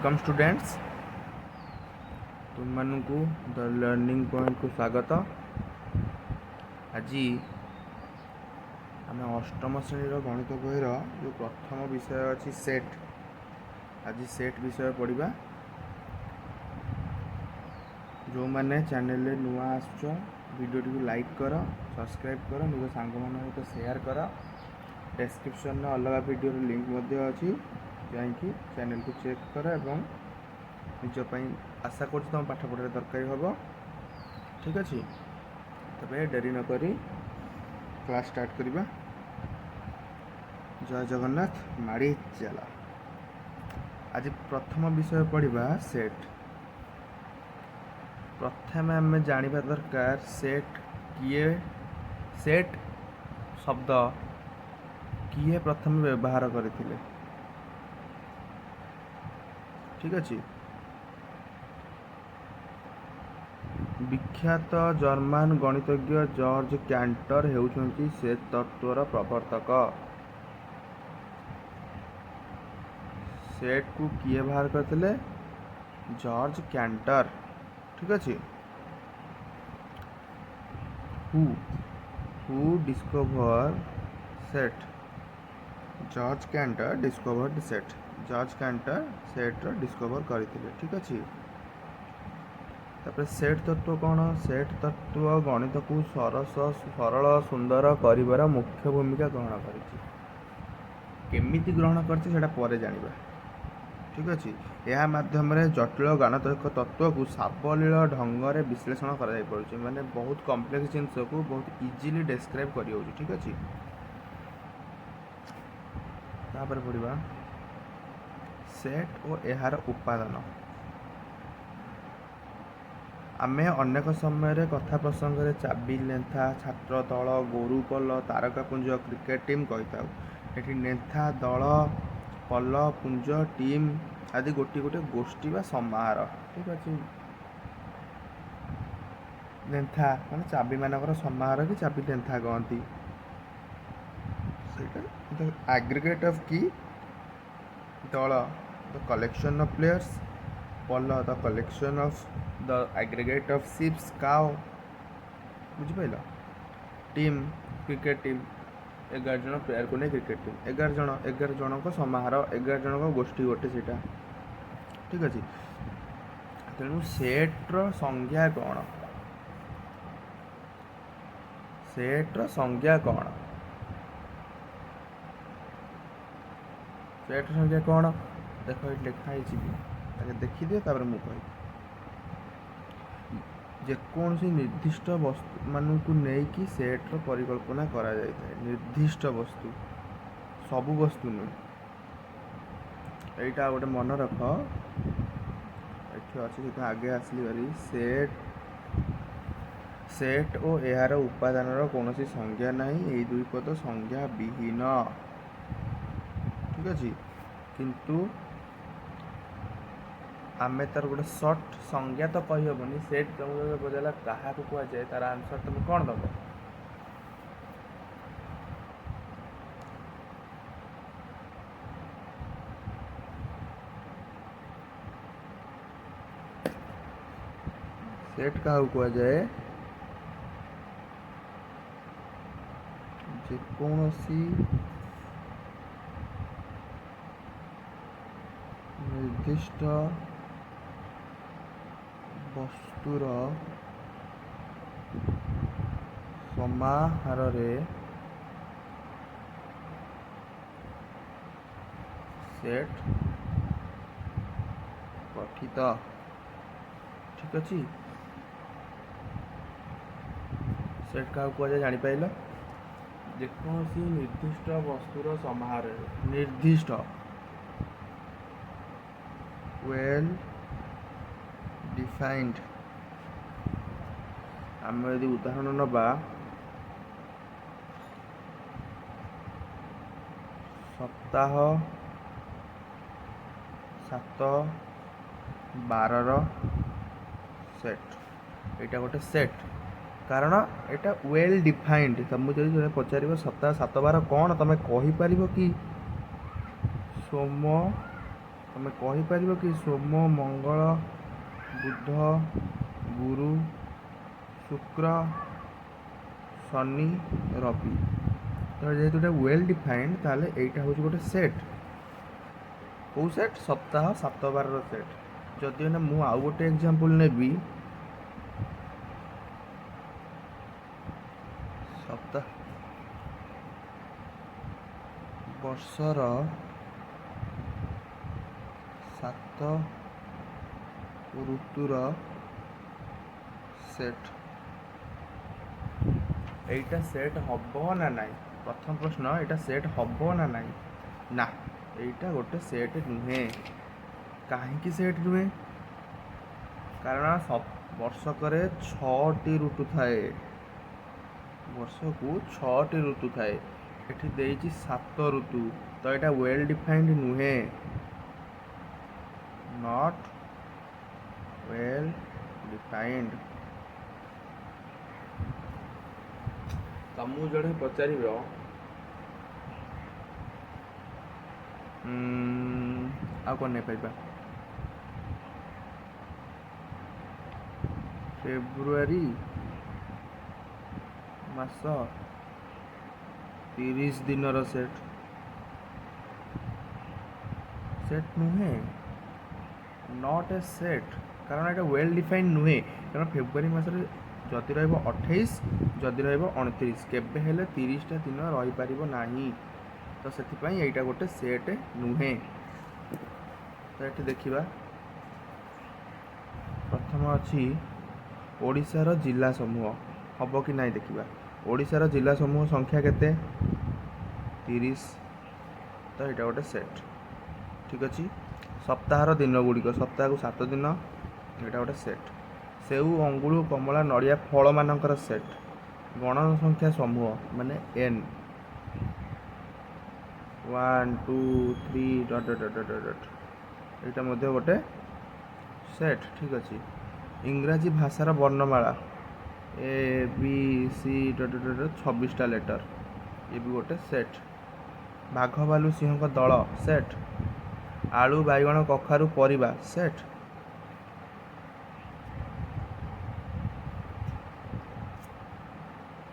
Welcome students तुम मानू the learning point को स्वागत। आज आम अष्टम श्रेणी गणित बही जो प्रथम विषय अच्छी सेट। आज सेट विषय पढ़ा। जो मैंने चैनल नुआ आसुच वीडियो टी लाइक कर सब्सक्राइब कर निज सांग सहित शेयर कर। डिस्क्रिप्शन में अलग वीडियो लिंक अच्छी जाकि चैनल को चेक कर एवं निजपाई आशा कर तुम पाठ पढ़ा दरकार हम। ठीक अच्छे तब डेरी नक क्लास स्टार्ट करवा। जय जगन्नाथ माड़ी चला। आज प्रथम विषय पढ़ा सेट। प्रथम आम जाना दरकार सेट किए सेट शब्द किए प्रथम व्यवहार करथिले। ठीक अच्छे विख्यात जर्मान गणितज्ञ जॉर्ज कैंटर हेउछंती सेट तत्वर प्रवर्तक। सेट को किए बाहर करथिले? George canter. ठीक अच्छे who discover set? George canter discovered set. George canter set discover करथिले। ठीक अच्छे तापर सेट तत्व कौन? सेट तत्व गणित को सरल सुंदर कर मुख्य भूमिका ग्रहण करमिति ग्रहण कर जाना। ठीक अच्छे यह माध्यम जटिल गाणितिक तत्व को सावलील ढंग से विश्लेषण कर माने बहुत कॉम्प्लेक्स जिनस को बहुत इजीली डिस्क्राइब कर। ठीक अच्छे तापर पढ़ा सेट और यार उपादान। आमे अनेक समय कथा प्रसंग में चाबी लेंथा छात्र दल गोरु पल तारकापुंज क्रिकेट टीम कही था। ये नेथा दल पल पुंज टीम आदि गोटे गोटे गोष्ठी बा समाहार। ठीक अच्छे नेथा मान चाबी मानकर समाहार कि चाबी नेथा कहती। एग्रीगेट ऑफ की दल द कलेक्शन ऑफ प्लेयर्स पल the collection of the aggregate of ships काउ। बुझिपाल टीम क्रिकेट टीम 11 जन प्लेयर को नहीं क्रिकेट टीम 11 जन को समाहार 11 जन को गोष्ठी गोटे से। ठीक अच्छे तेणु सेट्र संज्ञा कौन? सेट्र संज्ञा कौन? सेट्र संज्ञा कौन देख ये लिखाई देखीदे तापर मु कह जेकोसी निर्दिष्ट वस्तु मान को लेकिन सेट्र परिकल्पना करा जाए। निर्दिष्ट वस्तु सबु वस्तु नुह। यहाँ गोटे मन रख ये अच्छे आगे आसली बारी सेट और यार उपादान कौन संज्ञा ना यही दुई पद संज्ञा विहीन। ठीक अच्छे किंतु आम तार गोटे सर्ट संज्ञा तो कही हेनी। सेट तुमको पचारा क्या कहुए तार आंसर तुम कौन दब? सेट क्या कहुए? जेकोसी निर्दिष्ट वस्तुर समाहार सेट गठित। ठीक अच्छे सेट क्या कहुए जापार? जेकोसी निर्दिष्ट वस्तुर समाहार निर्दिष्ट वेल डिफाइंड। आम यदि उदाहरण नवा सप्ताह 7-12 सेट यहाँ गोटे सेट कारण यहाँ वेल डिफाइंड। तुमको जो पचार सप्ताह 7-12 कौन तुम कहीपर कि सोम तुम कहीपर कि सोम मंगल बुध गुरु शुक्र शनि रवि। तो जेहेतु वेल डिफाइंड ताले एटा हूँ गोटे सेट। कौ सेट सप्ताह 7 बार सेट। जदि ना मु आउ गोटे एग्जांपल नेबी सप्ताह वर्षर 7 ऋतुर सेट एटा सेट हब ना नाई। प्रथम प्रश्न एटा सेट हब ना नाई ना एटा गोटे सेट नुहे। कहीं सेट नुहे कारण वर्षक 6टी ऋतु थाए। वर्ष को 6टी ऋतु थाए एठी देइछि 7 ऋतु। तो एटा वेल डिफाइंड नुहे नॉट वेल डिफाइंड। तमु जड़े पचार आ कौन नहीं पाइबा फेब्रुआरी मास 30 दिन सेट सेट नुहे नॉट ए सेट कारण एटा वेल डिफाइंड नुहे। कारण फेब्रुआरी मास जदि रहीब 28 जदि रहीब 29 केबे हेले 30टा दिन रही पारिबो नाही। तो सेथिपाई एटा गोटे सेट नुहे। तो एठी देखिबा प्रथम अछि ओडिशार जिला समूह हब कि नहीं देखिबा। ओडिशार जिला समूह संख्या केते 30। तो एटा गोटे सेट ठीक अछि। सप्ताहर दिन गुड़िक सप्ताह को 7 दिन एटा गोटे सेट। सेऊ अंगुर कमला नड़िया फल मानकर सेट गण संख्या समूह माने एन 1 2 3 डट डट डट डट एटा मध्य गोटे सेट ठीक अच्छे। इंग्राजी भाषार वर्णमाला ए बी सी डट डट 26टा लेटर ये भी गोटे सेट। बाघ भालू सिंह दल सेट। आलू बाइगण कखारू परिबा सेट।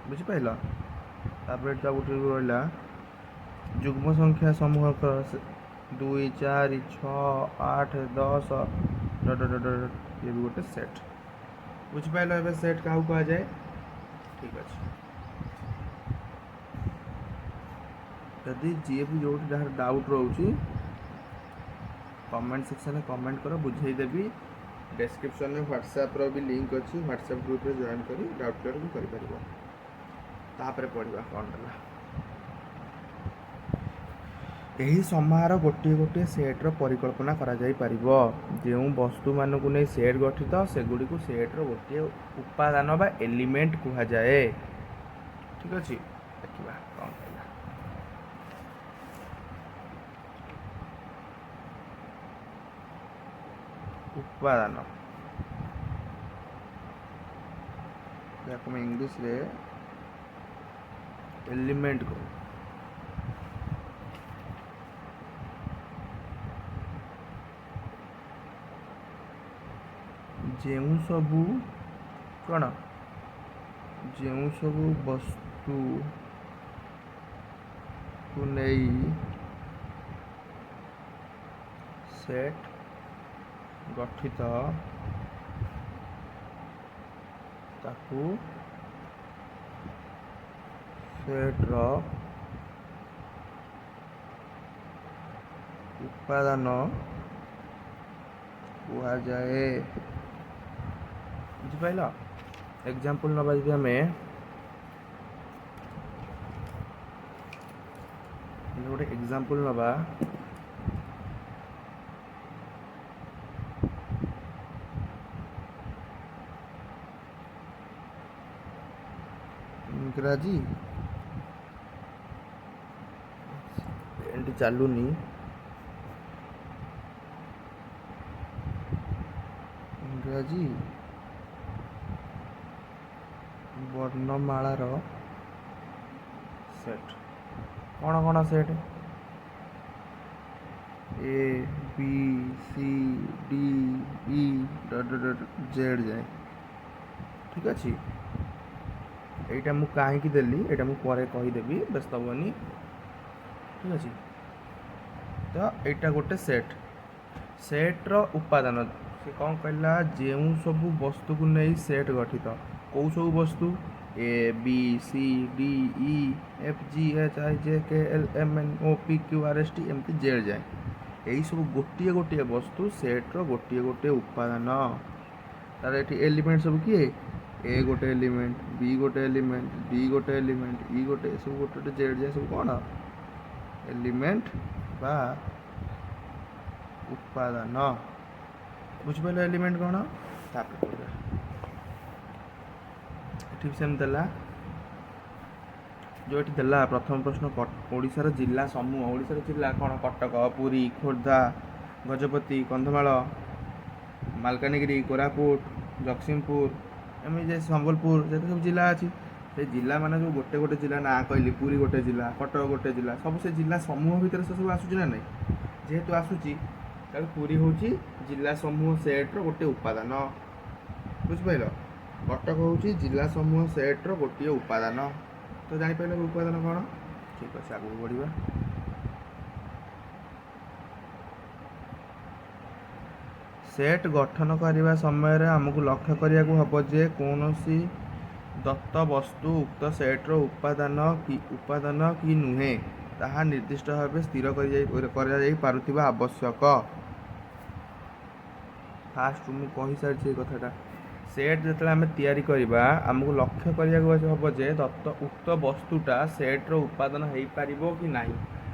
बुझिपाइल। तापर गोटे रहा जुग्म संख्या समूह 2 4 6 8 10 ये भी गोटे सेट। बुझिपाइल एबे सेट क्या कह जाए ठीक अच्छे। जदि जी भी जो जहाँ डाउट रोचे कमेंट सेक्शन में कमेंट कर बुझेदेवी। डिस्क्रिप्शन में व्हाट्सएप रो भी लिंक अच्छी व्हाट्सएप ग्रुप रे जॉइन करी डाउट क्लियर भी करिपारिबो। तापर पढ़िबा कौन है यही समाहार गोटे गोटे सेट्र परिकल्पना करा जाई परिबो। जो वस्तु मानक नहीं सेट गठित सेगुड़ी को सेट्र गोटे उपादान बा एलिमेंट कह जाए ठीक अच्छे। देखा कौन है उपादान इंग्लिश रे एलिमेंट को जेउ सबू कौन जेउ सबू वस्तु को नहीं सेट गठित ताकू सेट्र उपादान कह जाए। बुझिपाइल। एग्जांपल नबा जी आम गोटे एग्जांपल नबा इंग्राजी चलुनी इंग्राजी वर्णमालार सेट कौन कौन set A B C D E Z जाए ठीक अच्छे এইটা ମୁଁ କାହିଁକି ଦେଲି ଏଇଟା ମୁଁ ପରେ କହିଦେବି ବ୍ୟସ୍ତ ହେବନି ଠିକ୍ ଅଛି ତ ଏଇଟା ଗୋଟେ ସେଟ୍ର ଉପାଦାନ ସେ କ'ଣ କହିଲା ଯେଉଁ ସବୁ ବସ୍ତୁକୁ ନେଇ ସେଟ୍ ଗଠିତ କେଉଁ ସବୁ ବସ୍ତୁ A B C D E F G H I J K L M N O P Q R S T ଏମିତି ଜେଡ୍ ଯାଏ ଏଇସବୁ ଗୋଟିଏ ଗୋଟିଏ ବସ୍ତୁ ସେଟ୍ର ଗୋଟିଏ ଗୋଟିଏ ଉପାଦାନ ତାର ଏଠି ଏଲିମେଣ୍ଟ ସବୁ କିଏ ए गोटे एलिमेंट बी गोटे एलिमेंट डी गोटे एलिमेंट ई गोटे सब गोटे गोटे जेड जाए सब कौन एलिमेंट बा उपादान बुझिपारे एलिमेंट कौन ठीक सेम देला जो ये देला प्रथम प्रश्न ओडिशार जिला समूह ओडिशार जिला कौन कटक पुरी खोर्धा गजपति कंधमाल मालकानगिरी कोरापुट जगतसिंहपुर एमती जे संबलपुर जो सब जिला अच्छी से जिला मान जो गोटे गोटे जिला ना कहली पुरी गोटे जिला कटक गोटे जिला सब से जिला समूह भितर से सब आसूँ ना नहीं जेहेतु आसूची पुरी हूँ जिला समूह सेट्र गोटे उपादान बुझिपार कटक हूँ जिला समूह सेट्र गोटे उपादान तो जापारे उपादान कौन ठीक अच्छे आगे बढ़ा सेट गठन करने समय आमको लक्ष्य करिया हम जे कौन दत्त वस्तु उक्त सेट्र उपादान कि नुहे ताहा निर्दिष्ट भाव स्थिर कर आवश्यक फास्ट मुझे कही सारी कथाटा सेट जो आम तैयारी करवा आमको लक्ष्य करिया हम जे दत्त उक्त वस्तुटा सेट्र उपादान हो पार कि ना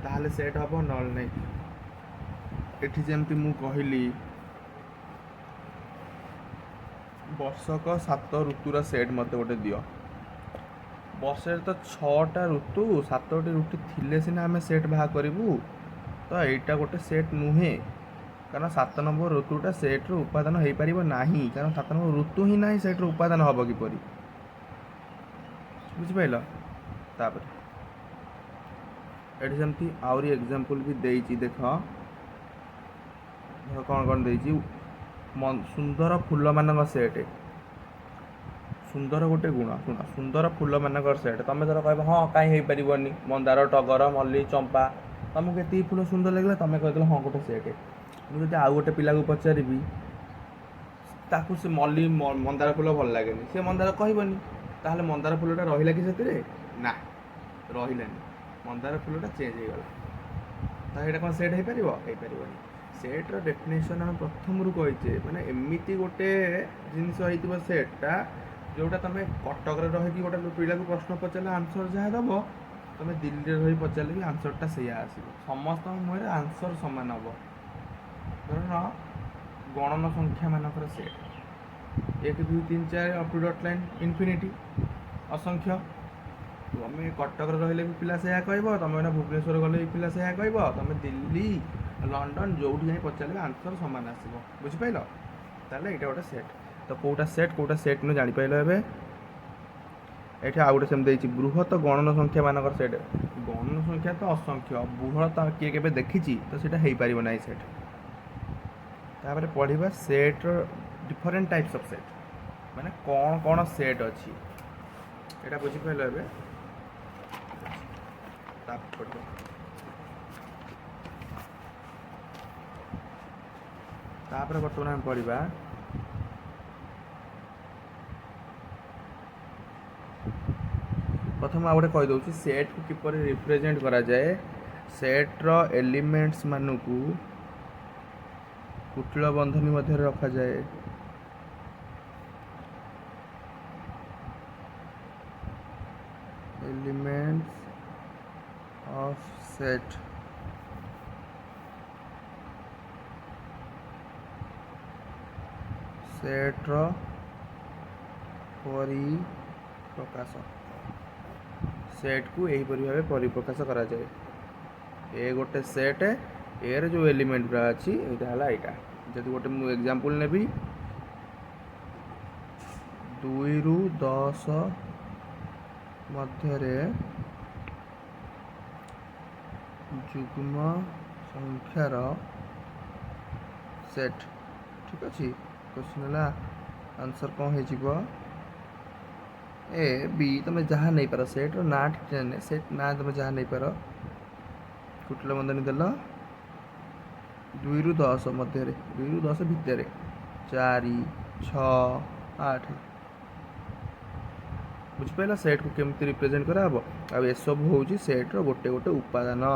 ताहले सेट हम न नहीं एठी जमती मु कहली वर्षक 7 ऋतुर सेट मत गोटे दियो वर्ष तो 6टा ऋतु 7टी ऋतु थिले सीना आम सेट बाहा करूँ तो यहाँ गोटे सेट नुहे कारण 7 नंबर ऋतुटा सेट्र उपादान हो पार ना कारण 7 नंबर ऋतु ही ना सेट्र उपादान हम किपर बुझिपाल तापर ये जमती आहरी एग्जांपल भी देती देख कौन कौन देती सुंदर फूल मान सेट सुंदर गोटे गुण शुण सुंदर फूल मान सेट तुम धर कह हाँ कहीं हो पारनि मंदार टगर मल्ली चंपा तुमको ये फूल सुंदर लगे तुम कहदेल हाँ गोटे सेट मुझे आउ गोटे पिला को पचारि ताकू से मल्ली मंदार फूल भल लगे सी मंदार कहबनी ताहले मंदार फूलटा रहा कि से ना रहा मंदार फूलटा चेंज हो गला तो कौन सेट हो पार सेट्र डेफिनेशन आम प्रथम रू कहीचे माने एमती गोटे जिनस हो सेट्टा जोटा तुम कटक रही गोटे पिला को प्रश्न पचारे आंसर जहाँ दब तुम दिल्ली रही पचारे भी आंसरटा से आसो समस्त मुहर आंसर सामान हम धर गणन संख्या मानकर set 1 2 3 4 up to dot line infinity असंख्य तुम कटक रही भी पिला से कह तुम भुवनेश्वर गले भी पिला से कह तुम दिल्ली लंडन जो पचारे आंसर सामान आसो बुझिपाल ताले यहाँ गोटे सेट तो कौटा सेट नु जापार ए ये आउ गोटे सेम बृहत गणन संख्या मानकर सेट गणन संख्या तो असंख्य बृहत किए के देखी तो सीटा हो पार ना सेट तापर पढ़ा set different types of set माने कौन कौन सेट अच्छी यहाँ बुझिपाल ए तापर बर्तमान आम पढ़ा प्रथम आ गए कहीदे सेट को किपर रिप्रेजेंट करा जाए सेट्र एलिमेंट्स मानू कुटिल बंधनी मध्य रखा जाए एलिमेंट्स ऑफ सेट सेट्र परिप्रकाश सेट को यहीपरि भाव परिप्रकाश करा जाए ए गोटे सेट ए जो एलिमेंट गुरा अच्छी यहाँ यहाँ जब गोटे मुझे एग्जांपल नेबी 2 ରୁ 10 मध्य जुग्म संख्यार सेट ठीक अच्छे क्वेश्चन है आंसर कौन हो ए बी तुम जहाँ नहीं पार सेट ना सेट ना तुम जहाँ नहीं पार कुटिल बंधनी देल 2 ରୁ 10 मध्य 2 ରୁ 10 भितर 4 6 8 बुझिपाल सेट को केमती रिप्रेजेंट कराब आ सब हूँ सेट्र गोटे गोटे उपादान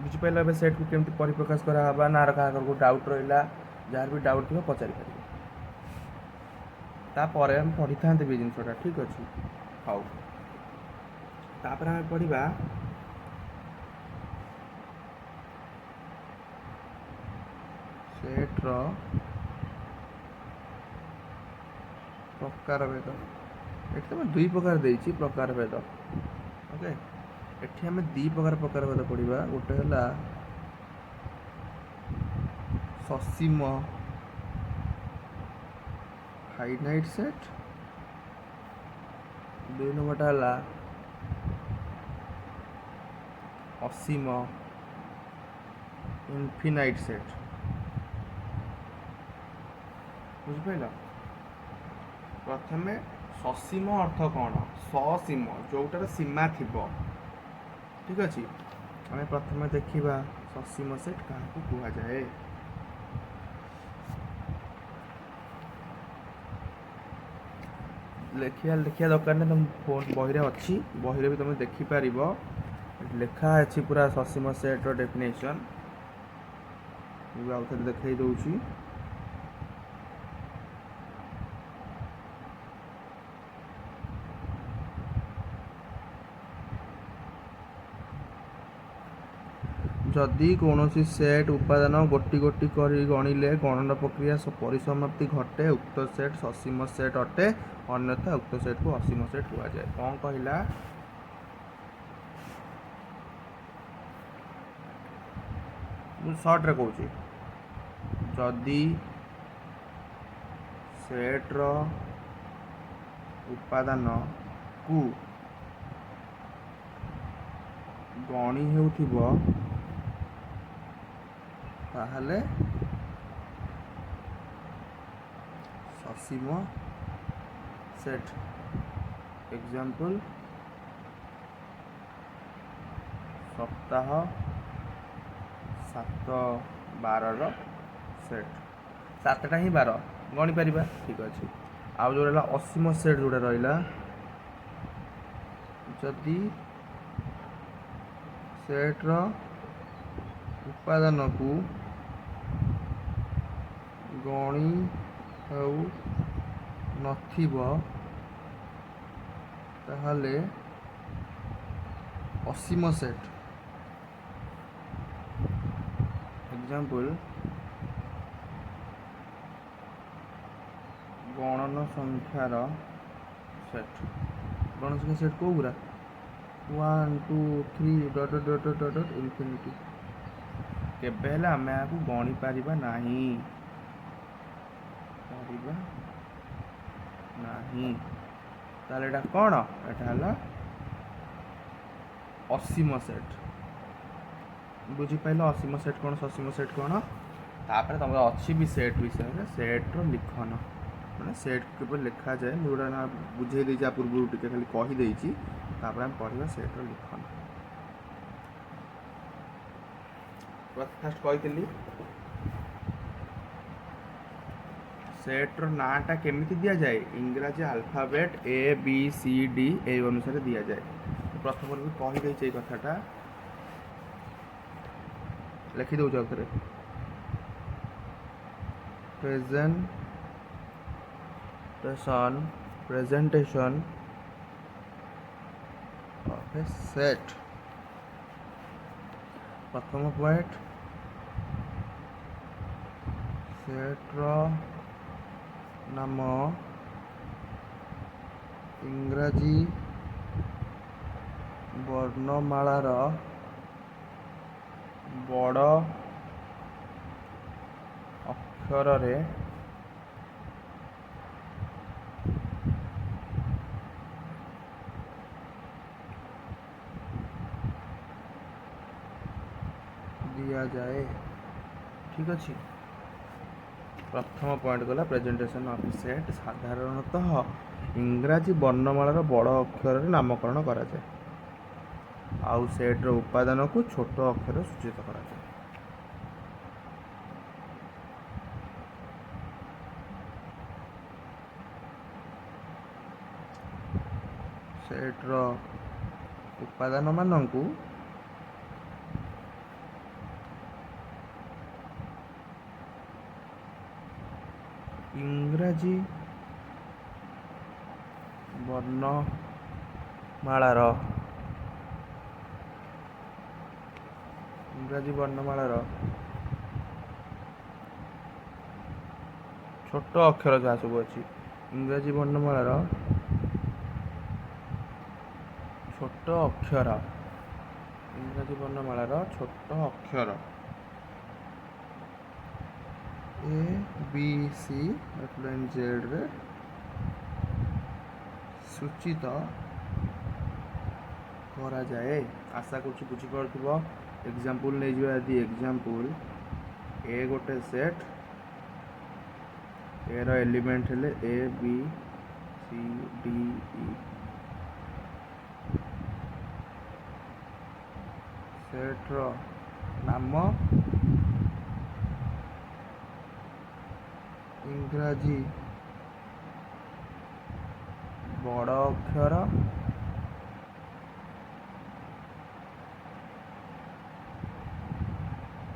बुझिपाल ए सेट को केमती परिप्रकाश कराबा ना क्या डाउट रहा जार भी डाउट थी पचारि पारे तापर हम पढ़ी था भी जिनसा ठीक अच्छे हाउ तापर आम पढ़ा सेट्र प्रकार भेद ये तुम 2 प्रकार देती प्रकार भेद ओके एठी आम 2 प्रकार भेद पढ़ा गोटे है ससीम फाइनाइट सेट 2 नंबरटा है असीम इनफिनाइट सेट बुझिपाल प्रथम ससीम अर्थ कौन ससीम जोटार सीमा थी ठीक अच्छे आम प्रथम देखा ससीम सेट क्या कह जाए लिखा लिखा दरकार नहीं तुम फोन बही अच्छी बही भी तुम देखिपार लिखा अच्छी पूरा ससीम सेट्र डेफिनेशन आउ थे देखई दूसरी जदि कौन सेट उपादान गोटी गोटी कर गणिले गणना प्रक्रिया परिसमाप्ति घटे उक्त सेट ससीम सेट अटे अन्यथा उक्त सेट को असीम सेट कहुए कौन कहला सर्ट रे कहूँ जदि सेट्र उपादान को गणी हेउथिबो ताहले ससीम सेट एग्जाम्पल सप्ताह 7 12 सेट 7टा ही 12 गणी पार ठीक अच्छे आउ जो रहा असीम सेट जोड़ा रहा जदि सेट्र उपादान को गणी हेउ नथिबो ताहले असीम सेट एग्जाम्पल गणन संख्यार सेट गणन संख्या सेट कौ गुरा 1 2 3 डट डट डट डट इनफिनिटी केबे आम आपको गणी पारिबा नहीं ताले एटा कौन एटा असीम सेट बुझीपाल असीम सेट कौन ससीम सेट कौन तापर तुम अच्छी भी सेट विषय में सेट्र लिखन मैंने सेट के लिखा जाए जोड़ा ना बुझे देती पूर्व टी खाली कहीदे आम पढ़ा सेट्र लिखन फास्ट कही सेट्र नाटा केमिति दिया जाए इंग्राजी alphabet A B C D ए अनुसार दि जाए प्रश्न पर भी कहीदे कथाटा लिखिदे थे प्रेजेंटेशन ऑफ ए सेट प्रथम पॉइंट सेट्र नाम इंग्राजी वर्णमालार बड़ अक्षर रे କରାଯାଏ। ଠିକ୍ ଅଛି। ପ୍ରଥମ ପଏଣ୍ଟ ଗଲା ପ୍ରେଜେଣ୍ଟେସନ୍ ଅଫ୍ ସେଟ୍। ସାଧାରଣତଃ ଇଂରାଜୀ ବର୍ଣ୍ଣମାଳାର ବଡ଼ ଅକ୍ଷରରେ ନାମକରଣ କରାଯାଏ ଆଉ ସେଟ୍ର ଉପାଦାନକୁ ଛୋଟ ଅକ୍ଷରରେ ସୂଚିତ କରାଯାଏ। ସେଟ୍ର ଉପାଦାନମାନଙ୍କୁ ଇଂରାଜୀ ବର୍ଣ୍ଣମାଳାର ଛୋଟ ଅକ୍ଷର ଯାହା ସବୁ ଅଛି, ଇଂରାଜୀ ବର୍ଣ୍ଣମାଳାର ଛୋଟ ଅକ୍ଷର A, B, C and Z ରେ ସୂଚିତ କରାଯାଏ। ଆଶା କରୁଛି ବୁଝିପାରୁଥିବ। ଏକ୍ଜାମ୍ପଲ୍ ନେଇଯିବା। ଯଦି ଏକ୍ଜାମ୍ପଲ୍ A ଗୋଟେ ସେଟ୍, A ର ଏଲିମେଣ୍ଟ ହେଲେ A, B, C, D, E। ସେଟ୍ର ନାମ ଇଂରାଜୀ ବଡ଼ ଅକ୍ଷର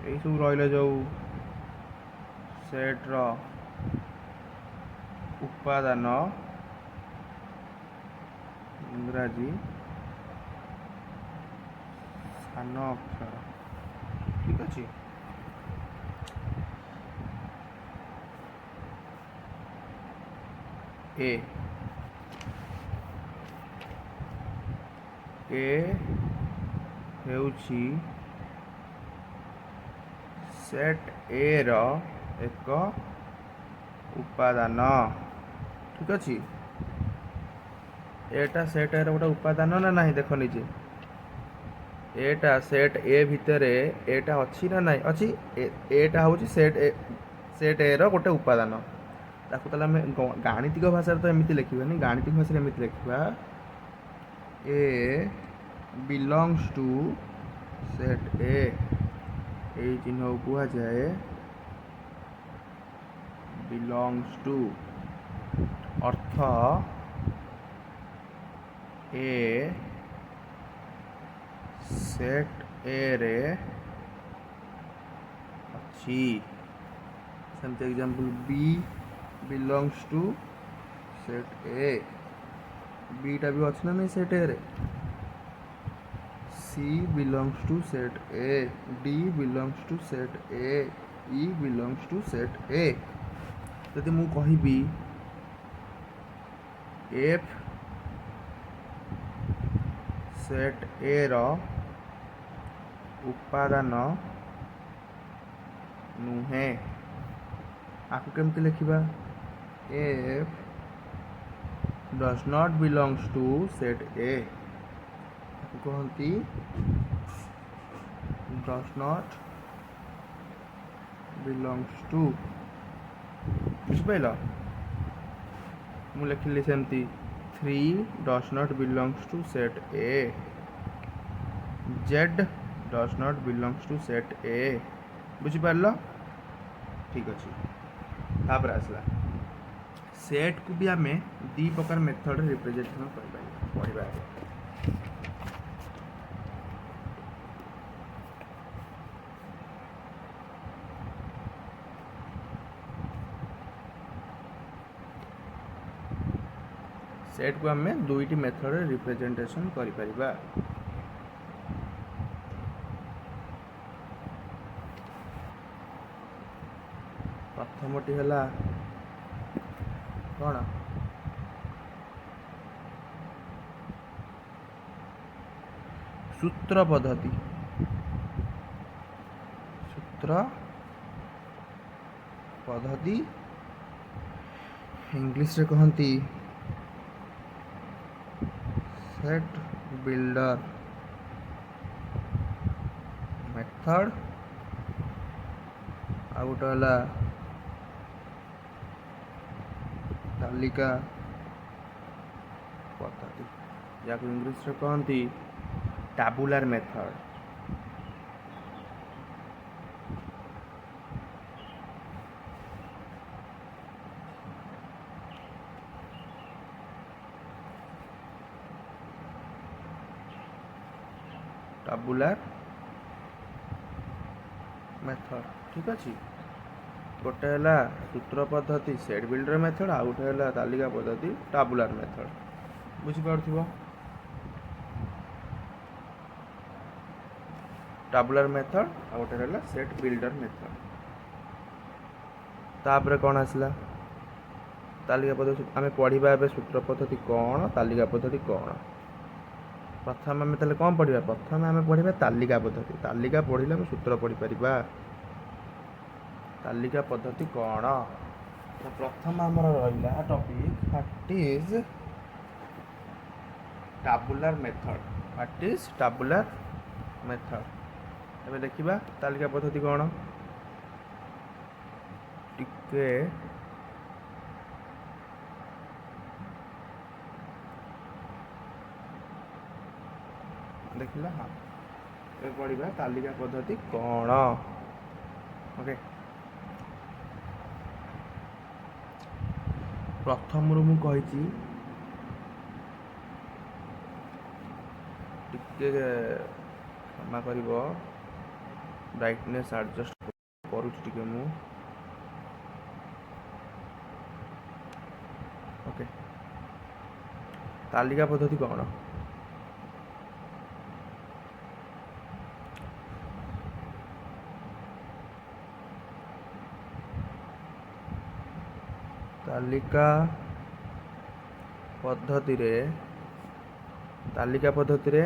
ଏଇସବୁ ରହିଲେ ଯେଉଁ ସେଟ୍ର ଉପାଦାନ ଇଂରାଜୀ ସାନ ଅକ୍ଷର। ଠିକ୍ ଅଛି। A ହେଉଛି ସେଟ୍ A ର ଏକ ଉପାଦାନ। ଠିକ୍ ଅଛି। ଏଟା ସେଟ୍ A ର ଗୋଟେ ଉପାଦାନ ନା ନାହିଁ? ଦେଖ ନିଜେ, ଏଟା ସେଟ୍ A ଭିତରେ ଏଟା ଅଛି ନା ନାହିଁ? ଅଛି। ଏଟା ହେଉଛି ସେଟ୍ A ର ଗୋଟେ ଉପାଦାନ। ତାକୁ ତାହେଲେ ଆମେ ଗାଣିତିକ ଭାଷାରେ ତ ଏମିତି ଲେଖିବାନି। ଗାଣିତିକ ଭାଷାରେ ଏମିତି ଲେଖିବା, A belongs to set A। ଏଇ ଚିହ୍ନକୁ କୁହାଯାଏ ବିଲଙ୍ଗସ୍ ଟୁ, ଅର୍ଥ A ସେଟ୍ A ରେ ଅଛି। ସେମିତି example B belongs to set A। ବିଟା ବି ଅଛି ନା ନାହିଁ ସେଟ୍ A ରେ? C belongs to set A, D belongs to set A, E belongs to set A। ଯଦି ମୁଁ କହିବି F ସେଟ୍ A ର ଉପାଦାନ ନୁହେଁ, ଆକୁ କେମିତି ଲେଖିବା? F does not belongs to set A। ତାକୁ କହନ୍ତି does not belongs to। ବୁଝିପାରିଲ? ମୁଁ ଲେଖିଲି ସେମିତି 3 does not belongs to set A, Z does not belongs to set A। ବୁଝିପାରିଲ? ଠିକ୍ ଅଛି। ତାପରେ ଆସିଲା ସେଟ୍କୁ ବି ଆମେ ଦୁଇ ପ୍ରକାର ମେଥଡ଼ରେ ରିପ୍ରେଜେଣ୍ଟେସନ୍ କରିପାରିବା। ପଢ଼ିବା ଆগে। सेट्କୁ ଆମେ ଦୁଇଟି ମେଥଡ଼ରେ ରିପ୍ରେଜେଣ୍ଟେସନ୍ କରିପାରିବା। ପ୍ରଥମଟି ହେଲା କ'ଣ? ସୂତ୍ର ପଦ୍ଧତି। ଇଂଲିଶରେ କହନ୍ତି ସେଟ୍ ବିଲ୍ଡର ମେଥଡ଼। ଆଉ ଗୋଟେ ହେଲା ତାଲିକା ପଦ୍ଧତି, ଯାହାକୁ ଇଂଲିଶରେ କହନ୍ତି ଟାବୁଲାର ମେଥଡ଼। ଟାବୁଲାର ମେଥଡ଼, ଠିକ୍ ଅଛି। ଗୋଟେ ହେଲା ସୂତ୍ର ପଦ୍ଧତି ସେଟ୍ ବିଲ୍ଡର ମେଥଡ଼, ଆଉ ଗୋଟେ ହେଲା ତାଲିକା ପଦ୍ଧତି ଟାବୁଲାର ମେଥଡ଼। ବୁଝିପାରୁଥିବ। ଟାବୁଲାର ମେଥଡ଼ ଆଉ ଗୋଟେ ହେଲା ସେଟ୍ ବିଲ୍ଡର ମେଥଡ଼। ତାପରେ କ'ଣ ଆସିଲା? ତାଲିକା ପଦ୍ଧତି। ଆମେ ପଢ଼ିବା ଏବେ ସୂତ୍ର ପଦ୍ଧତି କ'ଣ, ତାଲିକା ପଦ୍ଧତି କ'ଣ। ପ୍ରଥମେ ଆମେ ତାହେଲେ କ'ଣ ପଢ଼ିବା? ପ୍ରଥମେ ଆମେ ପଢ଼ିବା ତାଲିକା ପଦ୍ଧତି। ତାଲିକା ପଢ଼ିଲେ ଆମେ ସୂତ୍ର ପଢ଼ିପାରିବା। ତାଲିକା ପଦ୍ଧତି କ'ଣ? ପ୍ରଥମ ଆମର ରହିଲା topic what is tabular method. What is tabular method. ଏବେ ଦେଖିବା ତାଲିକା ପଦ୍ଧତି କ'ଣ। ଟିକେ ଦେଖିଲା। ହଁ, ଏବେ ପଢ଼ିବା ତାଲିକା ପଦ୍ଧତି କ'ଣ। ଓକେ, ପ୍ରଥମରୁ ମୁଁ କହିଛି ଟିକେ କ୍ଷମା କରିବ, ବ୍ରାଇଟନେସ୍ ଆଡ଼ଜଷ୍ଟ କରୁଛି ଟିକେ ମୁଁ। ଓକେ, ତାଲିକା ପଦ୍ଧତି କ'ଣ? ତାଲିକା ପଦ୍ଧତିରେ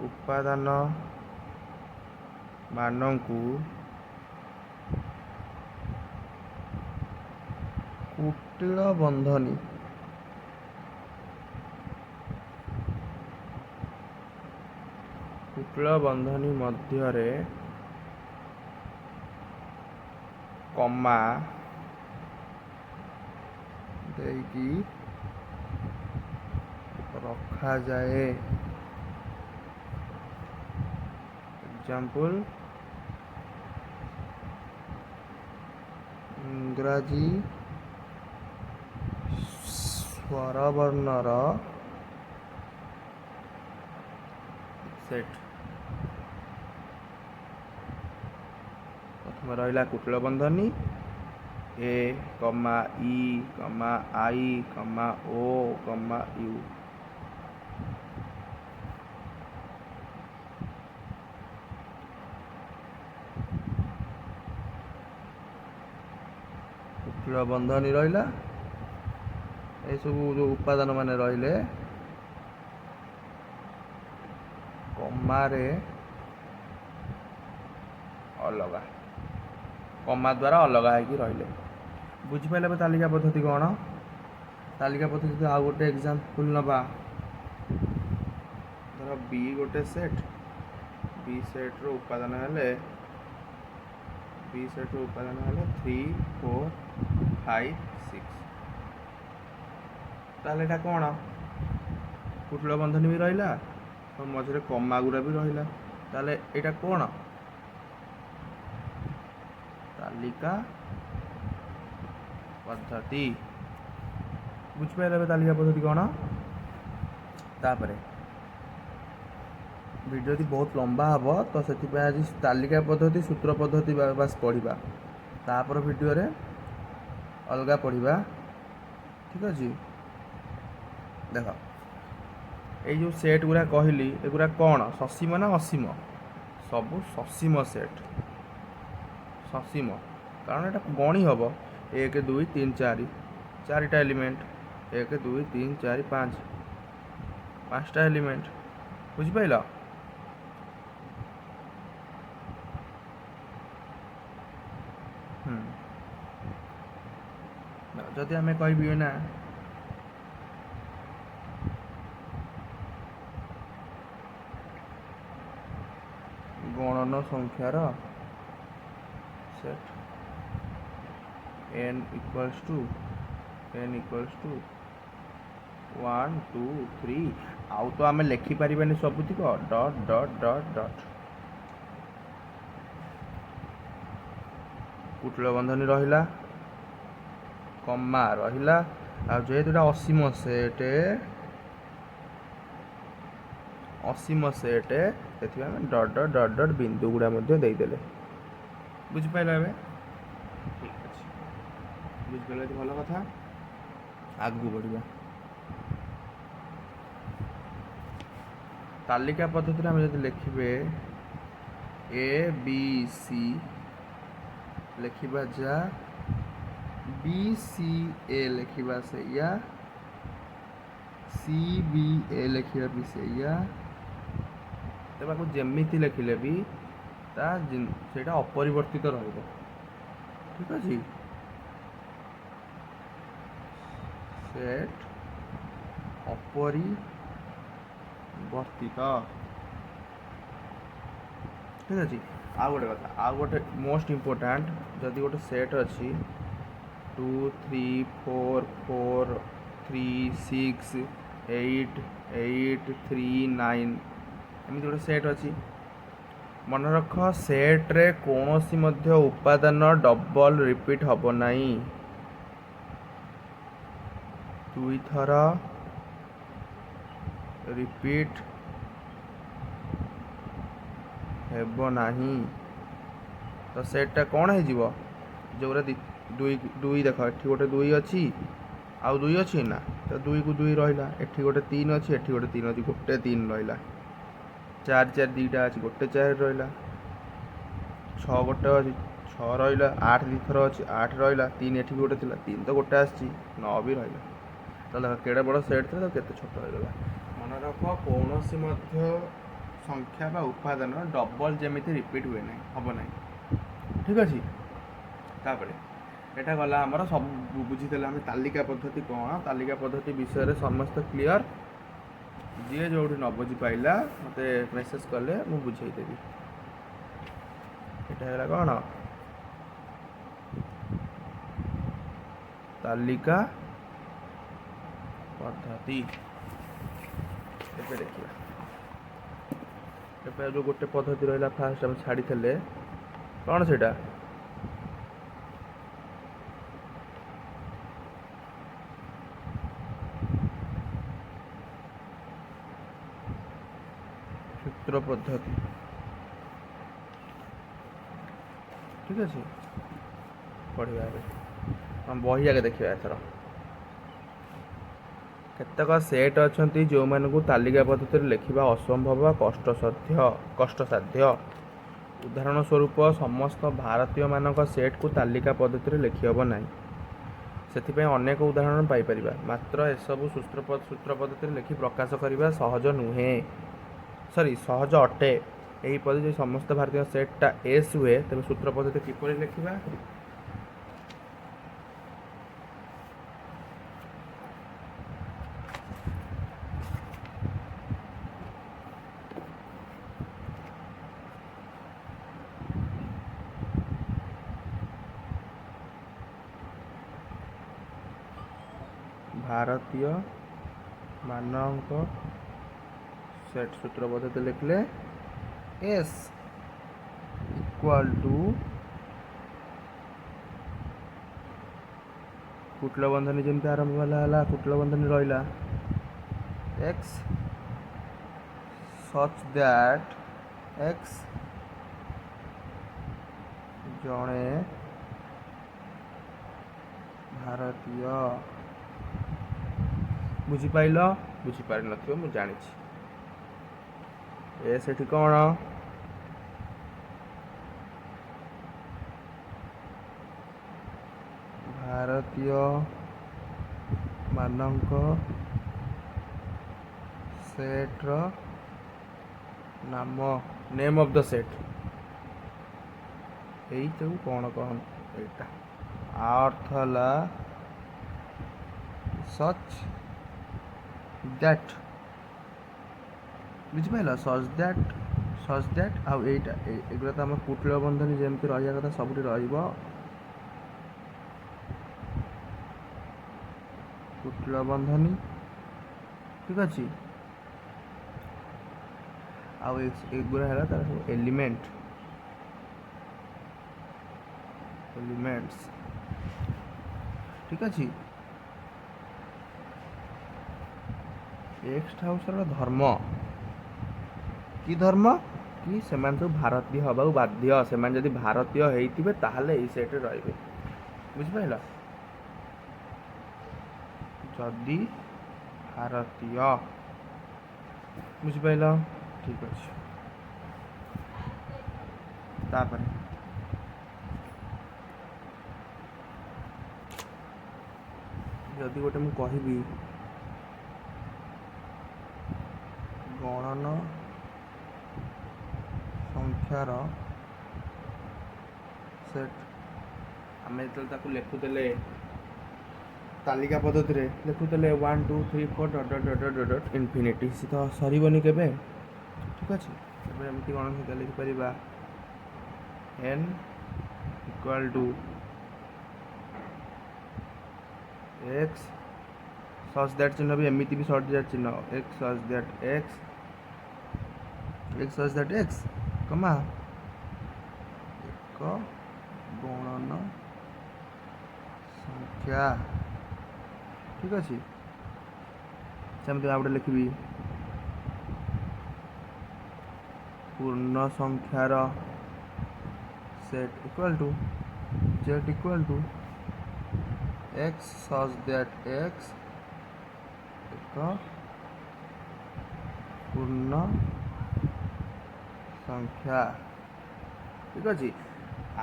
ଉପାଦାନ ମାନଙ୍କୁ କୁଟିଳ ବନ୍ଧନୀ ମଧ୍ୟରେ କମା ଦେଇକି ରଖାଯାଏ। ଏକ୍ଜାମ୍ପଲ୍, ଇଂରାଜୀ ସ୍ୱରବର୍ଣ୍ଣର ସେଟ୍। ପ୍ରଥମେ ରହିଲା କୁଟିଳ ବନ୍ଧନୀ ଏ, ଇ, ଆଇ, ଓ, ୟୁ। କୁଟିଳ ବନ୍ଧନୀ ରହିଲା। ଏସବୁ ଯେଉଁ ଉପାଦାନ ମାନେ ରହିଲେ କମାରେ ଅଲଗା, କମା ଦ୍ୱାରା ଅଲଗା ହେଇକି ରହିଲେ। ବୁଝିପାରିଲେ ଏବେ ତାଲିକା ପଦ୍ଧତି କ'ଣ? ତାଲିକା ପଦ୍ଧତି ଆଉ ଗୋଟେ ଏକ୍ଜାମ୍ପଲ୍ ନେବା। ଧର ବି ଗୋଟେ ସେଟ୍, ବି ସେଟ୍ର ଉପାଦାନ ହେଲେ 3, 4, 5, 6। ତାହେଲେ ଏଇଟା କ'ଣ? କୁଟିଳ ବନ୍ଧନୀ ବି ରହିଲା, ମଝିରେ କମା ଗୁଡ଼ା ବି ରହିଲା। ତାହେଲେ ଏଇଟା କ'ଣ? ତାଲିକା ପଦ୍ଧତି। ବୁଝିପାରିଲେ ଏବେ ତାଲିକା ପଦ୍ଧତି କ'ଣ? ତାପରେ ଭିଡ଼ିଓ ଯଦି ବହୁତ ଲମ୍ବା ହେବ ତ ସେଥିପାଇଁ ଆଜି ତାଲିକା ପଦ୍ଧତି ସୂତ୍ର ପଦ୍ଧତି ବାସ୍ ପଢ଼ିବା, ତାପରେ ଭିଡ଼ିଓରେ ଅଲଗା ପଢ଼ିବା। ଠିକ୍ ଅଛି। ଦେଖ, ଏଇ ଯେଉଁ ସେଟ୍ ଗୁଡ଼ା କହିଲି ଏଗୁଡ଼ା କ'ଣ? ସସୀମ ନା ଅସୀମ? ସବୁ ସସୀମ ସେଟ୍। ସସୀମ କାରଣ ଏଇଟା ଗଣି ହେବ 1, 2, 3, 4, 4ଟା ଏଲିମେଣ୍ଟ। 1, 2, 3, 4, 5, 5ଟା ଏଲିମେଣ୍ଟ। ବୁଝିପାରିଲ? ଯଦି ଆମେ କହିବି ନା ଗଣନ ସଂଖ୍ୟାର set n equals to 1 2 3 आउ तो आम लिखिपर सबुतिक डट डट डट डट कुटिल बंधनी रहा कमा रहा जेहेतु असीम सेट से डट डट डट डट बिंदु गुड़ा देदेले बुझिपाल ए ठीक अच्छे बुझिपाल भल कथा आगू बढ़िया तालिका पद्धति आम जब लिखे ए बी सी लिखा जा बी सी ए लिखा से सी बी ए लिखा भी से तेज जमीती लिखिले भी सेटा अपरिवर्तित रहिबो ठीक अच्छे सेट अपरिवर्तित ठीक अच्छे आ गोटे कथा आ गोटे मोस्ट इम्पोर्टाट जदि गोटे सेट अच्छी 2 3 4 4 3 6 8 8 3 9 एमती गोटे सेट अच्छी मन रख सेट्रे कौन सी उपादान डबल रिपीट हम नहीं दुई थर रिपीट हेब नहीं तो सेटा कौन हो जो दुई दुई देख एटी गोटे दुई अच्छी आउ दुई अच्छी ना तो दुई को दुई रहा एटी गोटे 3 अच्छी एटी गोटे 3 अच्छी गोटे 3 रहा 4 4 2टा अच्छी गोटे 4 रहा 6 गोटे अच्छी 6 रहा 8 दी थर अच्छी 8 रहा 3 एटी गोटे थी 3 तो गोटे आसी 9 भी रहा तो देख केड़े बड़ सेट थे तो केते छोट होगा मन रख कौन सी संख्या बा उपादान डबल जमी रिपीट हुए ना हम ना ठीक अच्छे तापर एटा गला आमर सब बुझीदेले आम तालिका पद्धति कौन तालिका पद्धति विषय समस्त क्लियर जी जो न बुझी पाइला मत मेसेज कले मु बुझेदेवी एटा कौन तालिका पद्धति देखिए जो गोटे पद्धति रहा फास्ट आम छाड़ी थे कौन से सूत्र पद्धति ठीक अच्छे पढ़ा हम बही आगे देखा एथर केतक सेट अच्छा जो मानू तालिका पद्धति लिखा असंभव कष्टसाध्य उदाहरण स्वरूप समस्त भारतीय मानक सेट को तालिका पद्धति लिखिहब ना से अनेक उदाहरण पाइपर मात्र एसबू सूत्र पद्धति लिखि प्रकाश करने सहज नुहे सॉरी सहज अटे यही पद्धति समस्त भारतीय सेटा एस हुए तेज सूत्र पद्धति किपर लिखा भारतीय मानक सेट सूत्र पद्धति लिखले एस इक्वल टू कुटिल बंधनी जमी आरंभ वाला कुटिल बंधनी रहा एक्स सच दैट एक्स जड़े भारतीय बुझीपाल बुझीपार न मु जानी सेठी कौन भारतीय मानक सेट्र नाम नेम ऑफ द सेट यही कौन कहते यहाँ अर्थ है सच दैट बुझिपाल सच दैट ସଚ୍ ଦ୍ୟାଟ୍ ଆଉ ଏଇଟା ଏଗୁଡ଼ା ତ ଆମ କୁଟିଳ ବନ୍ଧନୀ ଯେମିତି ରହିବା କଥା ସବୁଠି ରହିବ। କୁଟିଳ ବନ୍ଧନୀ ଠିକ୍ ଅଛି। ଆଉ ଏଗୁଡ଼ା ହେଲା ତାର ସବୁ ଏଲିମେଣ୍ଟସ୍ ଠିକ୍ ଅଛି। ଏକ୍ସଟା ହେଉଛି ତାର ଧର୍ମ। କି ଧର୍ମ କି ସେମାନେ ସବୁ ଭାରତୀୟ ହେବାକୁ ବାଧ୍ୟ। ସେମାନେ ଯଦି ଭାରତୀୟ ହେଇଥିବେ ତାହେଲେ ଏଇ ସେଟ୍ରେ ରହିବେ। ବୁଝିପାରିଲ? ଯଦି ଭାରତୀୟ, ବୁଝିପାରିଲ? ଠିକ୍ ଅଛି। ତାପରେ ଯଦି ଗୋଟେ ମୁଁ କହିବି ଗଣନ ସଂଖ୍ୟାର ସେଟ୍, ଆମେ ଯେତେବେଳେ ତାକୁ ଲେଖୁଥିଲେ ତାଲିକା ପଦ୍ଧତିରେ ଲେଖୁଥିଲେ 1 2 3 4 dot dot dot dot dot infinity, ସେ ତ ସରିବନି କେବେ। ଠିକ୍ ଅଛି। ଏବେ ଏମିତି ଗଣନ ସଂଖ୍ୟା ଲେଖିପାରିବା n equal to x such that ଚିହ୍ନ ବି ଏମିତି ବି ସଚ୍ ଦ୍ୟାଟ୍ ଚିହ୍ନ x such that x such that x କମା ଏକ ଗଣନ ସଂଖ୍ୟା। ଠିକ୍ ଅଛି। ସେମିତି ଆଉ ଗୋଟେ ଲେଖିବି ପୂର୍ଣ୍ଣ ସଂଖ୍ୟାର set equal to z equal to x such that x ଏକ ପୂର୍ଣ୍ଣ ସଂଖ୍ୟା। ଠିକ୍ ଅଛି।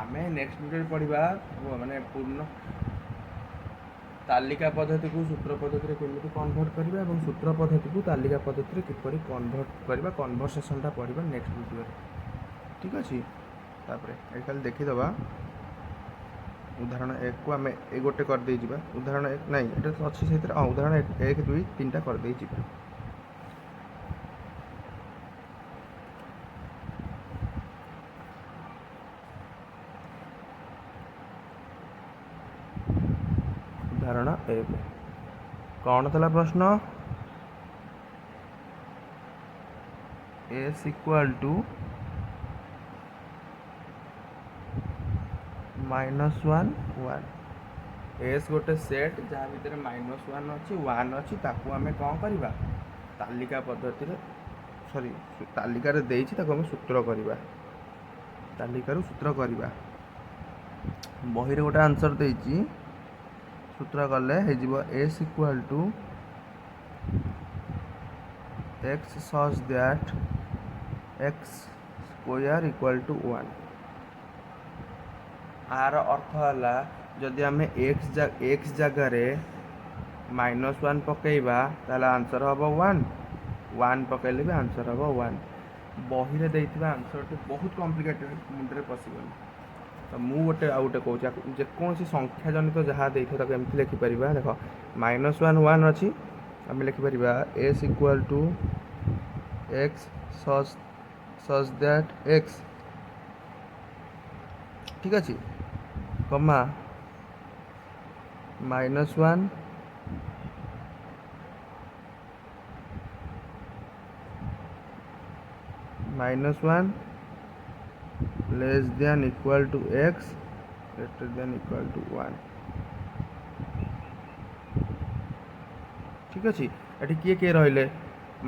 ଆମେ ନେକ୍ସଟ ଭିଡ଼ିଓରେ ପଢ଼ିବା ମାନେ ପୂର୍ଣ୍ଣ ତାଲିକା ପଦ୍ଧତିକୁ ସୂତ୍ର ପଦ୍ଧତିରେ କେମିତି କନଭର୍ଟ କରିବା ଏବଂ ସୂତ୍ର ପଦ୍ଧତିକୁ ତାଲିକା ପଦ୍ଧତିରେ କିପରି କନଭର୍ଟ କରିବା, କନଭରସେସନଟା ପଢ଼ିବା ନେକ୍ସଟ ଭିଡ଼ିଓରେ। ଠିକ୍ ଅଛି। ତାପରେ ଏଠି ଖାଲି ଦେଖିଦେବା ଉଦାହରଣ 1କୁ ଆମେ ଏ ଗୋଟେ କରିଦେଇଯିବା। ଉଦାହରଣ 1 ନାଇଁ ଏଇଟା ତ ଅଛି ସେଇଥିରେ, ଉଦାହରଣ 1 2 3ଟା କରିଦେଇଯିବା। ଉଦାହରଣ 1 କ'ଣ ଥିଲା ପ୍ରଶ୍ନ? s equal to -1 1। s ଗୋଟେ ସେଟ୍ ଯାହା ଭିତରେ -1 ଅଛି 1 ଅଛି, ତାକୁ ଆମେ କ'ଣ କରିବା ତାଲିକା ପଦ୍ଧତିରେ ତାଲିକାରେ ଦେଇଛି ତାକୁ ଆମେ ସୂତ୍ର କରିବା, ତାଲିକାରୁ ସୂତ୍ର କରିବା। ବହିରେ ଗୋଟେ ଆନ୍ସର୍ ଦେଇଛି, ସୂତ୍ର କଲେ ହେଇଯିବ s equal to x such that x square equal to 1। ଆର ଅର୍ଥ ହେଲା ଯଦି ଆମେ x ଜାଗାରେ -1 ପକାଇବା ତାହେଲେ ଆନ୍ସର୍ ହେବ 1, 1 ପକାଇଲେ ବି ଆନ୍ସର୍ ହେବ 1। ବହିରେ ଦେଇଥିବା ଆନ୍ସର୍ଟି ବହୁତ କମ୍ପ୍ଲିକେଟେଡ଼, ମୁଣ୍ଡରେ ପଶିବନି। ତ ମୁଁ ଆଉ ଗୋଟେ କହୁଛି, ଯେକୌଣସି ସଂଖ୍ୟା ଜନିତ ଯାହା ଦେଇଥିବ ତାକୁ ଏମିତି ଲେଖିପାରିବା। ଦେଖ -1 1 ଅଛି, ଆମେ ଲେଖିପାରିବା s equal to x such that x ଠିକ୍ ଅଛି କମା -1 less than equal to x greater than equal to 1। ଠିକ୍ ଅଛି। ଏଠି କିଏ କିଏ ରହିଲେ?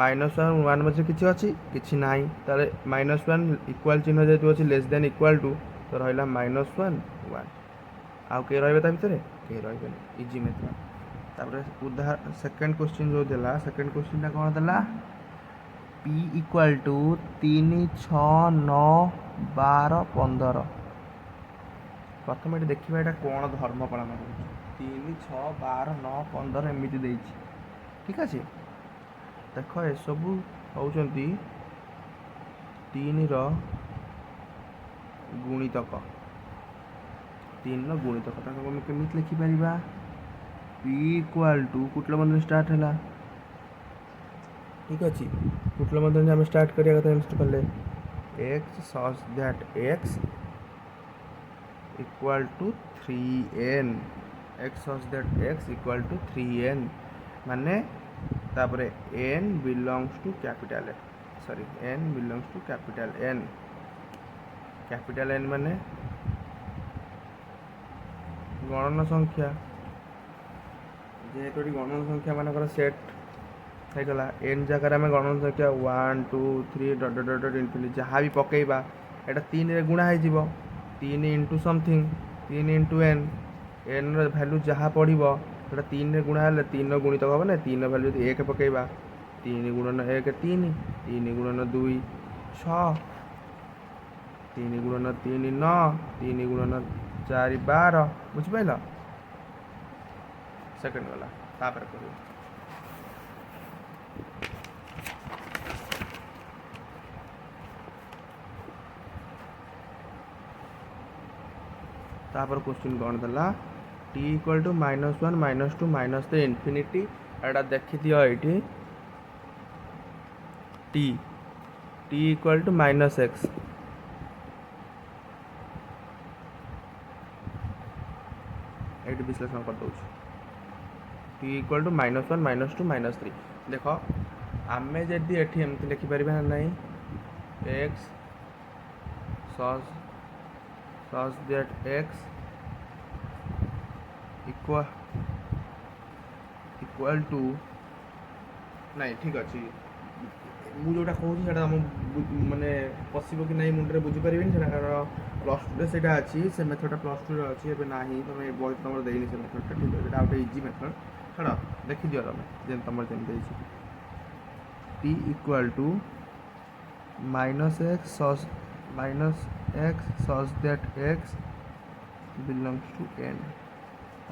-1 1 ମଝିରେ କିଛି ଅଛି? କିଛି ନାହିଁ। ତାହେଲେ -1 ଇକ୍ୱାଲ୍ ଚିହ୍ନ ଯେହେତୁ ଅଛି, ଲେସ୍ ଦେନ୍ ଇକ୍ୱାଲ୍ ଟୁ, ତ ରହିଲା -1 1। ଆଉ କିଏ ରହିବେ ତା ଭିତରେ? କେହି ରହିବେନି। Easy method. ତାପରେ ସେକେଣ୍ଡ କ୍ୱେଶ୍ଚିନ୍ ଯେଉଁ ଦେଲା, ସେକେଣ୍ଡ କ୍ୱେଶ୍ଚିନ୍ଟା କ'ଣ ଦେଲା? p equal to 3 6 9 12 15। ପ୍ରଥମେ ଏଠି ଦେଖିବା ଏଇଟା କ'ଣ ଧର୍ମ ପାଳନ କରୁଛି। 3 6 12 9 15 ଏମିତି ଦେଇଛି। ଠିକ୍ ଅଛି। ଦେଖ ଏସବୁ ହେଉଛନ୍ତି 3ର ଗୁଣିତକ। 3ର ଗୁଣିତକ ତାକୁ ଆମେ କେମିତି ଲେଖିପାରିବା? p ଇକ୍ୱାଲ୍ ଟୁ କୁଟିଳ ବନ୍ଧନୀ ଷ୍ଟାର୍ଟ ହେଲା। ଠିକ୍ ଅଛି। କୁଟିଳ ବନ୍ଧନୀ ଆମେ ଷ୍ଟାର୍ଟ କରିବା କଥା ଏମିତି କଲେ x such that x equal to 3n, x such that x equal to 3n माने तापरे n belongs to capital N, sorry n belongs to capital N, capital N माने गणन संख्या जेहेतु गणन संख्या मानकर सेट होगा एन जगह आम गणन संख्या 1 2 3 डट डट डट इनफिनिटी जहाँ भी पकेबा एटा 3 रे गुणा हो 3 into something 3 into N N value जहाँ पड़ो से 3 रे गुणा हेल्ले 3 गुणित हम ना 3 भैल्यू यदि 1 पकेबा 3 गुणन 1 3 3 गुणन 2 6 3 गुणन 3 9 3 गुणन 4 12 बुझिपाल सेकेंड वाला तापर कर तापर क्वेश्चन कौन देला t इक्वल टू -1 -2 -3 इनफिनिटी एटा देखि दियो एठी t इक्वल टू -x एठी विश्लेषण कर दउछ t इक्वल टू -1 -2 -3 देखो आमे जदि एठी एमति लिखि परिबा नाही x such that x equal to नहीं ठीक अच्छे मुझे जोटा कहूँ से माने पशब कि नहीं मुंडे बुझीपारे कारण प्लस टू से अच्छी से मेथडा प्लस टू अच्छी ना तुम बही तुम देनी से मेथडा ठीक है गोटे इजी मेथड छाड़ देखी दियो तुम जेन तुम जमी T equal to -x such that x belongs to n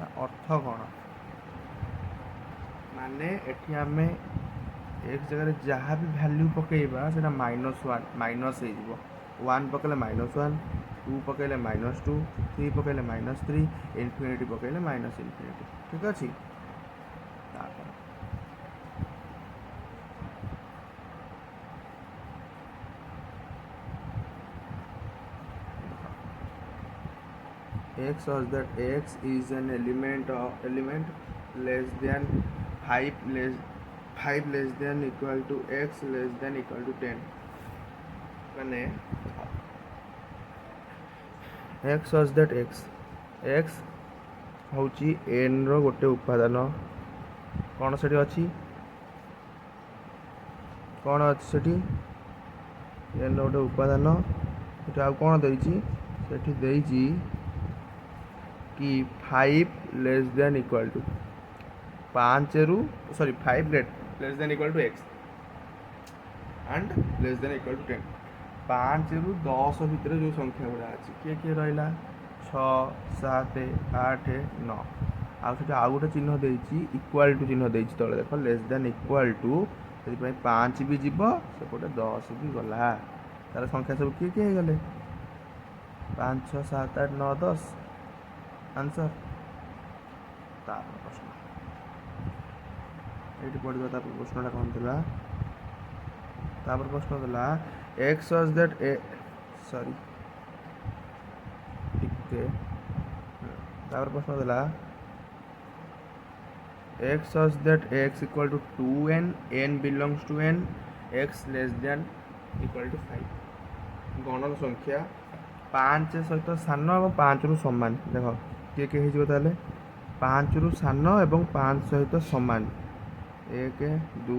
अर्थ कौन माने एठी आमे एक जगह जहाँ भी वैल्यू पकेबा से -1 माइनस हो 1 पकेले -1 2 पकेले -2 3 पकेले -3 इनफिनिटी पकेले -इनफिनिटी ठीक अच्छे x such that x is an element less than 5 less than equal to x less than equal to 10 माने x such that x होची n रो गोटे उपादान कौन से अच्छी कौन अच्छी सेठी n रो गोटे उपादान सेठी आ कौन देइची सेठी देइची कि 5 लेस देन इक्वल टू 5 रु sorry 5 less than equal to x and less than equal to 10 5 रु 10 भितर जो संख्या गुड़ा अच्छी किए किए रहा 6 7 8 9 आउ गोटे चिन्ह देइछि इक्वल टू चिन्ह देइछि तले देख लेस देन इक्वल टू से 5 भी जीव सेपटे 10 भी गला तार संख्या सब किए किए गले 5 6 7 8 9 10 आंसर प्रश्न ये पढ़ा प्रश्नटा कौन था प्रश्न था एक्स सच दैट सॉरी प्रश्न था X such that X equal to 2n n belongs to n x less than equal to 5 गणन संख्या 5 सहित सान और 5 रु समान देख किए किए हो 5 रु सान और 5 सहित समान 1 2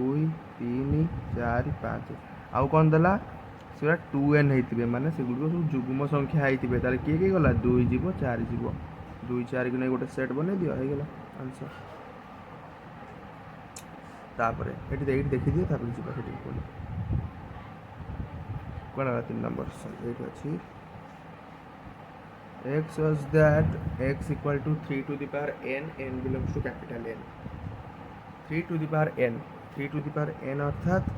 3 4 5 आउ कौन देला से 2n होते माने से सब जुग्म संख्या होते तार किए किए गला 2 जीव 4 जीव 2 4 को नहीं गोटे सेट बन दियो हो गला आंसर तापर ये देखी दियो तापर जीवा सेठी कौन 3 नंबर ये अच्छी x was that x equal to 3 to the power n belongs to capital N 3 to the power n अर्थात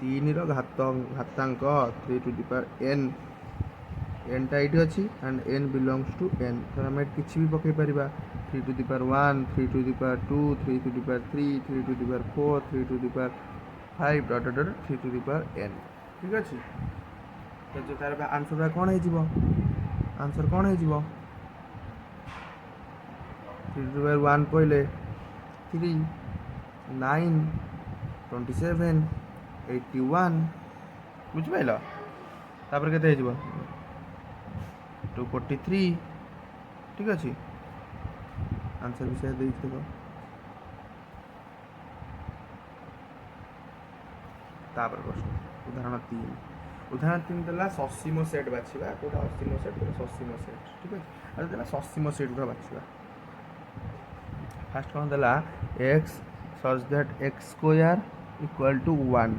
3 रो घातांक 3 to the power n टा ये अच्छी and n belongs to n तो आम किसी भी पकई पार 3 to the power 1 3 to the power 2 3 to the power 3 3 to the power 4 3 to the power 5 3 to the power n ठीक अच्छे जो तार आंसर कौन हो आंसर कौन हो 3 पहले 3 9 27 81 बुझिपाल तापर केते हो 243 ठीक अच्छे आंसर भी से देखो तापर प्रश्न उदाहरण 3 देला ससीम सेट बाछिबा कोटा असीम सेट ससीम सेट ठीक है आ देला ससीम सेट गुरा बाछिबा फास्ट कौन देला x such that x square equal to 1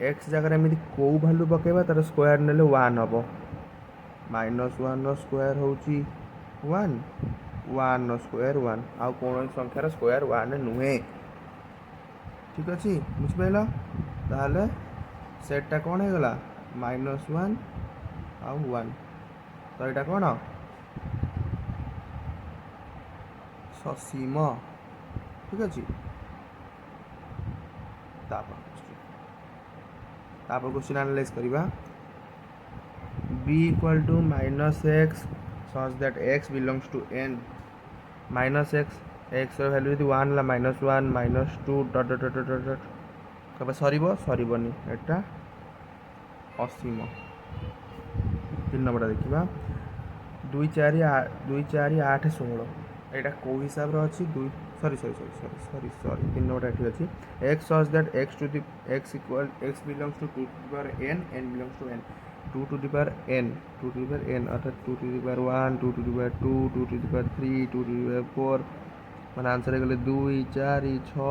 x जगह एमती कौ भैल्यू पकेबा तार स्क्वायर नेले 1 हम -1 स्क्वायर होची 1 1 स्क्वायर 1 आउ कौन संख्यार स्क्वायर 1 नुहे ठीक अच्छे बुझिपाल ताहले सेटटा कौन हो गला -1 आउ 1 तो यहाँ कौन ससीम ठीक अच्छे क्वेश्चन एनालाइज करवा b equal to -x such that x belongs to n -x value यदि 1 ला -1 -2 डट डट डट डट डट कब सरबनी एटा असीम 3 नंबर देखा 2 4 8 16 यहाँ कौ हिसाब से अच्छी 2 सॉरी 3 नंबर ये अच्छी x such that x to the x equal x belongs to 2 to the power n belongs to n 2 to the power n अर्थात 2 to the power 1 2 to the power 2 2 to the power 3 2 to the power 4 मैंने answer गले 2 4 6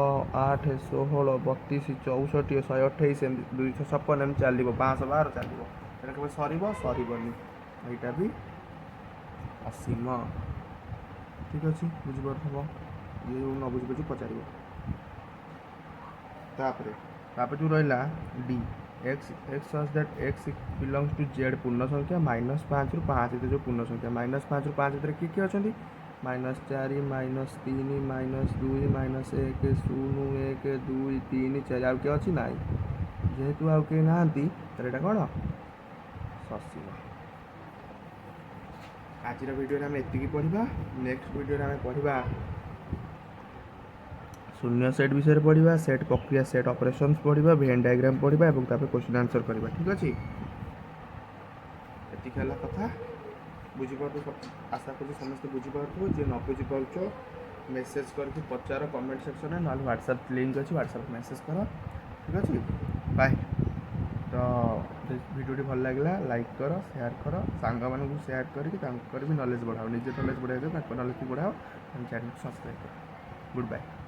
8 16 32 64 128 256 M चलो 512 चलो यहाँ कब सरबनी यहाँ भी असीम ठीक अच्छे बुझीपार ये न बुझीपार पचार जो रहा D X such that X belongs to Z पूर्ण संख्या -5 रु 5 जो पूर्ण संख्या -5 रु 5 किए किए अच्छा -4 -3 -2 -1 0 1 2 3 4 आउ किए अच्छी ना जेहेतु आउ कहीं ना कौन ससीम आज वीडियो आम एति पढ़ा नेक्स्ट वीडियो आम पढ़ा शून्य सेट विषय पढ़ा सेट प्रक्रिया सेट ऑपरेशंस पढ़ा वेन डायग्राम पढ़ा और क्वेश्चन आंसर करवा ठीक अच्छे ये कथा बुझीपार आशा करूँ समस्त बुझीपार जी न बुझीपार मेसेज करके पचार कमेंट सेक्शन में ना व्हाट्सएप लिंक अच्छी व्हाट्सएप मेसेज कर ठीक अच्छे बाय तो वीडियो भल लगे लाइक कर शेयर कर सांग मानू शेयर करके भी नॉलेज बढ़ाओ निजे नॉलेज बढ़ाई नॉलेज भी बढ़ाओ चैनल सब्सक्राइब कर गुड बाय।